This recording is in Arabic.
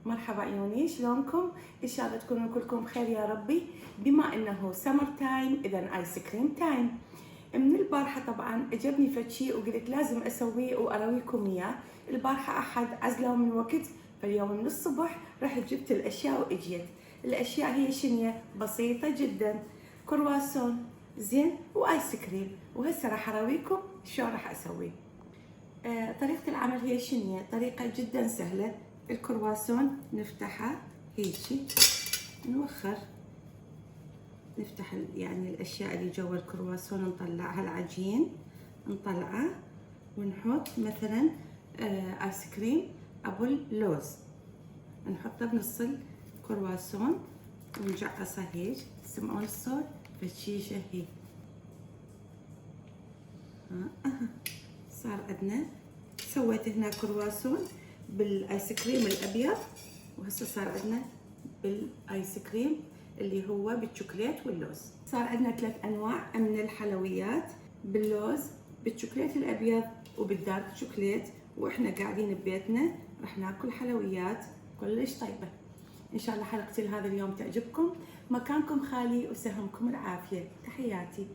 مرحبا عيوني، شلونكم؟ ان شاء الله تكونوا كلكم بخير يا ربي. بما انه سمر تايم اذا ايس كريم تايم. من البارحه طبعا عجبني فد شيء وقلت لازم اسويه وارويكم اياه. البارحه احد عزله من وقت، فاليوم من الصبح رحت جبت الاشياء واجيت. الاشياء هي شنية بسيطه جدا، كرواسون زين وايس كريم، وهسه راح ارويكم شلون راح اسويه. طريقة العمل هي شنية؟ طريقة جدا سهلة. الكرواسون نفتحها هيجي، نوخر، نفتح يعني الأشياء اللي جوا الكرواسون، نطلعها العجين نطلعه، ونحط مثلا آيس كريم أبو اللوز، نحطه بنص الكرواسون ونجعصه هيج. تسمعون الصوت؟ بتشيشه هي. صار عندنا، سويت هنا كرواسون بالايس كريم الابيض، وهسه صار عندنا بالايس كريم اللي هو بالشوكولات واللوز. صار عندنا 3 انواع من الحلويات، باللوز، بالشوكولات الابيض، وبالدارك شوكولات. واحنا قاعدين ببيتنا راح ناكل حلويات كلش طيبه. ان شاء الله حلقتي لهذا اليوم تعجبكم. مكانكم خالي وسهمكم العافيه. تحياتي.